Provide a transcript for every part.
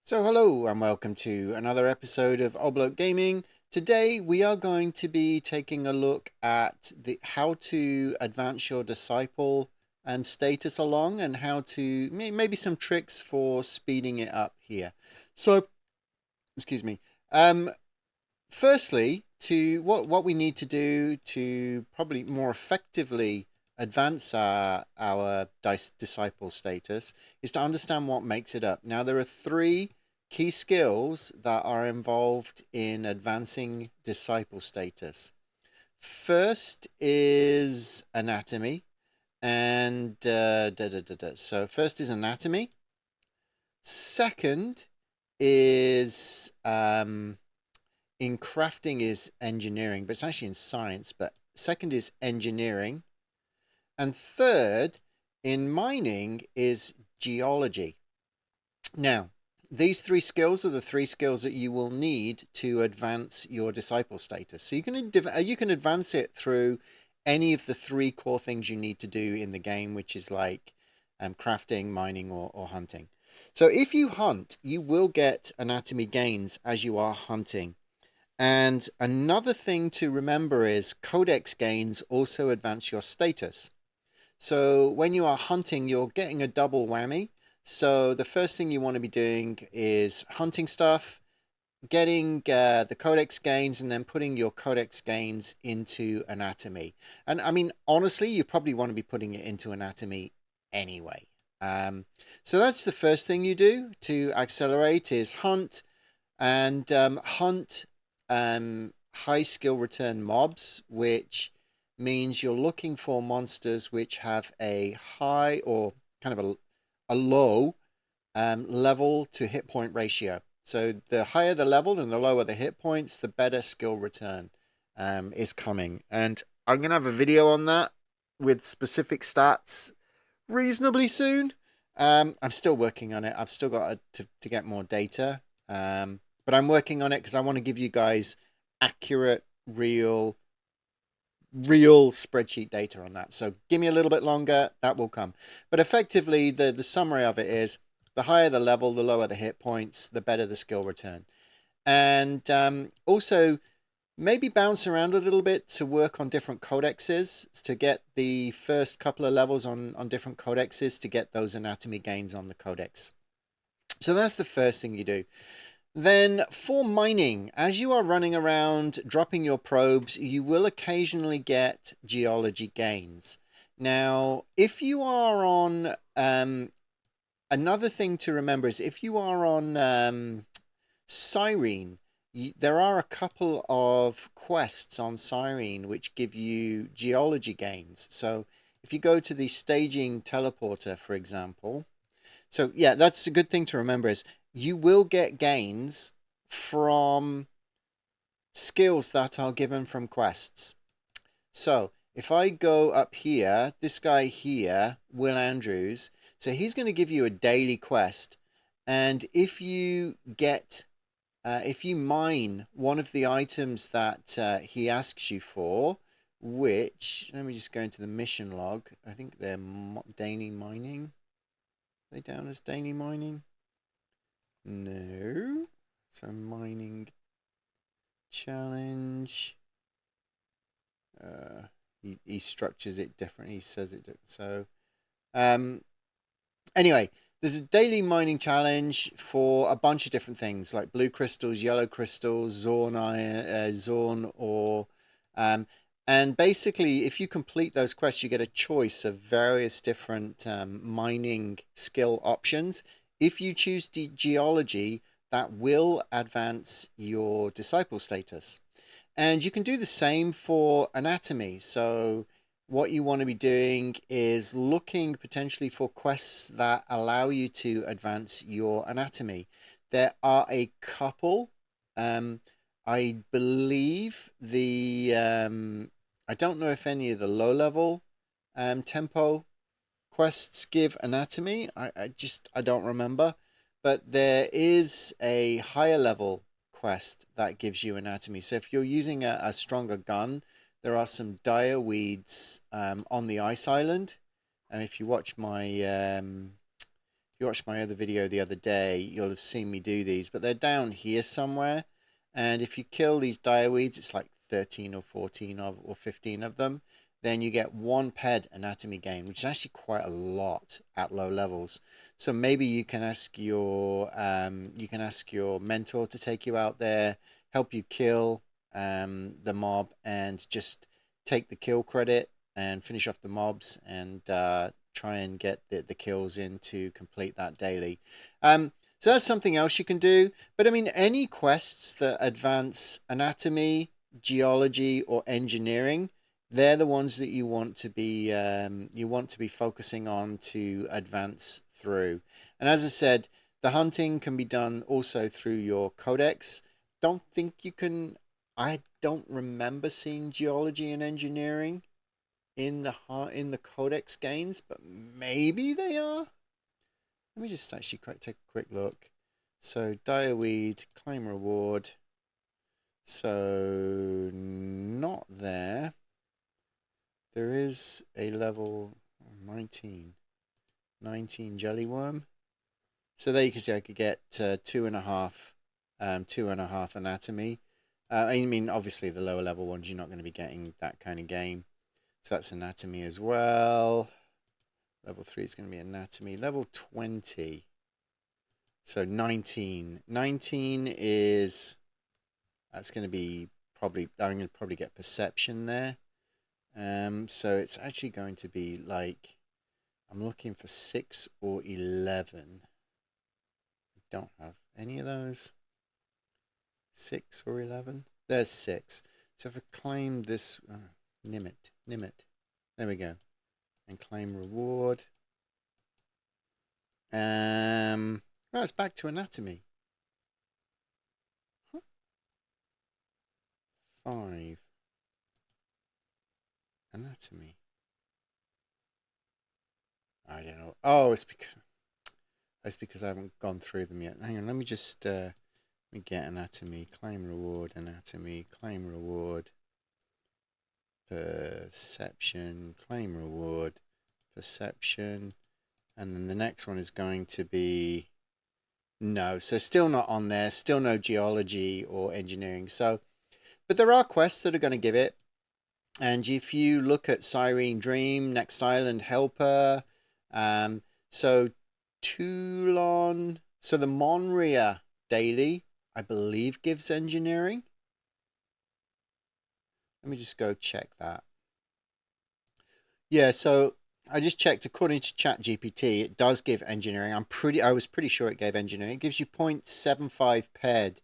So hello and welcome to another episode of Obloke Gaming. Today we are going to be taking a look at the how to advance your disciple status along and how to maybe some tricks for speeding it up here. So excuse me. Um, Firstly, to what we need to do to probably more effectively advance our disciple status is to understand what makes it up. Now, there are three key skills that are involved in advancing disciple status. First is anatomy, and so first is anatomy. Second is in crafting is engineering, but it's actually in science. But second is engineering. And third in mining is geology. Now, these three skills are the three skills that you will need to advance your disciple status. So you can advance it through any of the three core things you need to do in the game, which is like crafting, mining, or hunting. So if you hunt, you will get anatomy gains as you are hunting. And another thing to remember is codex gains also advance your status. So when you are hunting, you're getting a double whammy. So the first thing you want to be doing is hunting stuff, getting the codex gains, and then putting your codex gains into anatomy. And I mean, honestly, you probably want to be putting it into anatomy anyway. Um, so that's the first thing you do to accelerate is hunt and hunt high skill return mobs, which means you're looking for monsters which have a high or kind of a low level to hit point ratio. So the higher the level and the lower the hit points, the better skill return is coming. And I'm going to have a video on that with specific stats reasonably soon. I'm still working on it. I've still got to get more data. But I'm working on it because I want to give you guys accurate, real spreadsheet data on that. So give me a little bit longer, that will come. But effectively, the summary of it is the higher the level, the lower the hit points, the better the skill return. And also, maybe bounce around a little bit to work on different codexes to get the first couple of levels on different codexes to get those anatomy gains on the codex. So that's the first thing you do. Then for mining, as you are running around dropping your probes, you will occasionally get geology gains. Now, if you are on, another thing to remember is if you are on Cyrene, there are a couple of quests on Cyrene which give you geology gains. So if you go to the staging teleporter, for example, so yeah, that's a good thing to remember is you will get gains from skills that are given from quests. So if I go up here, this guy here, Will Andrews, so he's going to give you a daily quest. And if you mine one of the items that he asks you for, which, let me just go into the mission log. I think they're daily mining. Are they down as daily mining? No. So mining challenge. He structures it differently. He says it. So um, anyway, there's a daily mining challenge for a bunch of different things like blue crystals, yellow crystals, Zorn ore. Um, and basically, if you complete those quests, you get a choice of various different mining skill options. If you choose geology, that will advance your disciple status. And you can do the same for anatomy. So what you want to be doing is looking potentially for quests that allow you to advance your anatomy. There are a couple. Um, I believe I don't know if any of the low level tempo quests give anatomy. I don't remember. But there is a higher level quest that gives you anatomy. So if you're using a stronger gun, there are some dire weeds on the ice island. And if you watch my you watched my other video the other day, you'll have seen me do these, but they're down here somewhere. And if you kill these direweeds, it's like 13 or 14 or 15 of them, then you get 1 ped anatomy gain, which is actually quite a lot at low levels. So maybe you can ask your mentor to take you out there, help you kill the mob, and just take the kill credit and finish off the mobs, and try and get the kills in to complete that daily. So that's something else you can do. But I mean, any quests that advance anatomy, geology, or engineering, they're the ones that you want to be focusing on to advance through. And as I said, the hunting can be done also through your codex. Don't think you can. I don't remember seeing geology and engineering in the codex gains, but maybe they are. Let me just actually take a quick look. So direweed, claim reward. So not there. There is a level 19 jellyworm. So there you can see I could get 2.5 anatomy. I mean, obviously the lower level ones, you're not going to be getting that kind of gain. So that's anatomy as well. Level 3 is going to be anatomy. Level 20. So 19. 19 is, that's going to be probably, I'm going to probably get perception there. So it's actually going to be like, I'm looking for 6 or 11. I don't have any of those. 6 or 11. There's 6. So if I claim this, Nimit. There we go. And claim reward. Well, it's back to anatomy. 5. Anatomy. I don't know. Oh, it's because I haven't gone through them yet. Hang on, let me just let me get anatomy, claim reward, anatomy, claim reward, perception, claim reward, perception, and then the next one is going to be no. So still not on there. Still no geology or engineering. So, but there are quests that are going to give it. And if you look at Cyrene Dream, Next Island Helper, so Toulon, so the Monria daily, I believe, gives engineering. Let me just go check that. Yeah, so I just checked. According to ChatGPT, it does give engineering. I was pretty sure it gave engineering. It gives you 0.75 ped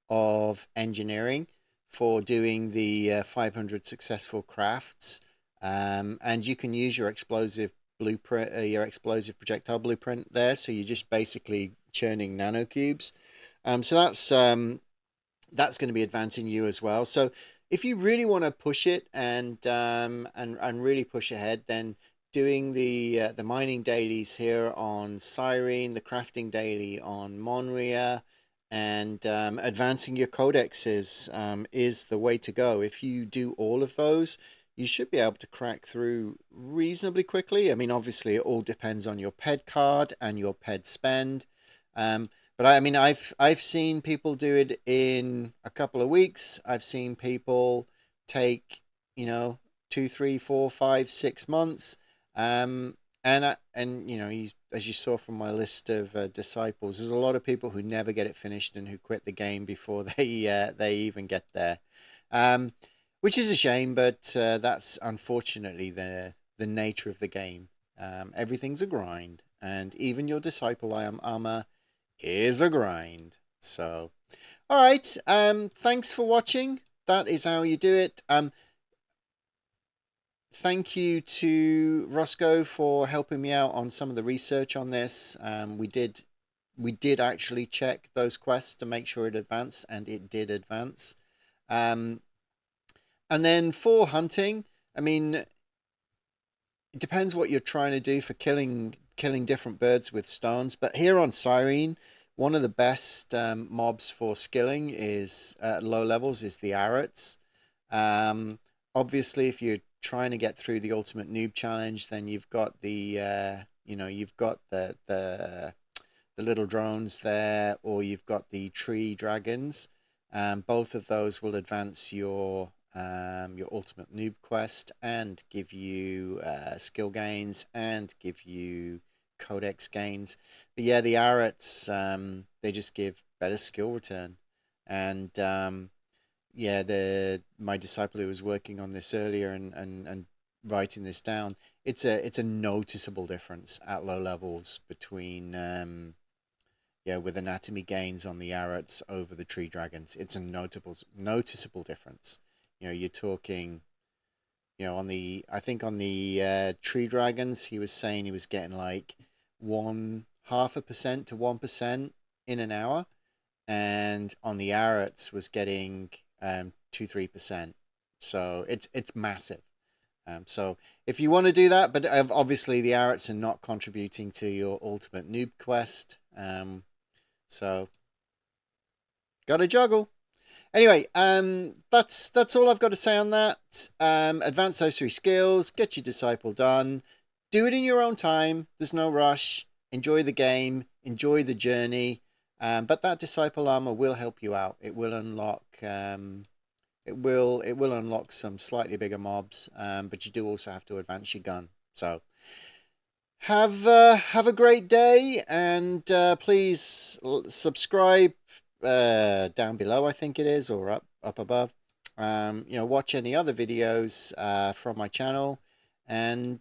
of engineering for doing the 500 successful crafts, and you can use your explosive blueprint, your explosive projectile blueprint there. So you're just basically churning nanocubes. So that's going to be advancing you as well. So if you really want to push it and really push ahead, then doing the mining dailies here on Cyrene, the crafting daily on Monria, and advancing your codexes is the way to go. If you do all of those, you should be able to crack through reasonably quickly. I mean, obviously, it all depends on your ped card and your ped spend. But I mean, I've seen people do it in a couple of weeks. I've seen people take, 2, 3, 4, 5, 6 months. And as you saw from my list of disciples, there's a lot of people who never get it finished and who quit the game before they even get there, which is a shame. But that's unfortunately the nature of the game. Everything's a grind, and even your disciple armor is a grind. So, all right. Thanks for watching. That is how you do it. Thank you to Roscoe for helping me out on some of the research on this. We did actually check those quests to make sure it advanced, and it did advance. And then for hunting, I mean, it depends what you're trying to do for killing different birds with stones. But here on Cyrene, one of the best mobs for skilling is at low levels is the arrots. Obviously, if you're trying to get through the ultimate noob challenge, then you've got the the little drones there, or you've got the tree dragons. Both of those will advance your ultimate noob quest and give you skill gains and give you codex gains. But yeah, the arrots, they just give better skill return. And yeah, the my disciple who was working on this earlier and writing this down, it's a noticeable difference at low levels between yeah, with anatomy gains on the arrots over the tree dragons. It's a noticeable difference. You know, you're talking, you know, on the I think on the tree dragons, he was saying he was getting like 0.5% to 1% in an hour, and on the arrots was getting 2-3%. So it's massive. So if you want to do that, but obviously the arrots are not contributing to your ultimate noob quest. So gotta juggle. Anyway, that's all I've got to say on that. Advance those 3 skills. Get your disciple done. Do it in your own time. There's no rush. Enjoy the game. Enjoy the journey. But that disciple armor will help you out. It will unlock. It will unlock some slightly bigger mobs. But you do also have to advance your gun. So have a great day, and please subscribe down below, I think it is, or up above. You know, watch any other videos from my channel, and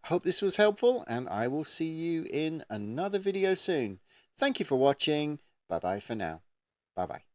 hope this was helpful, and I will see you in another video soon. Thank you for watching. Bye bye for now. Bye bye.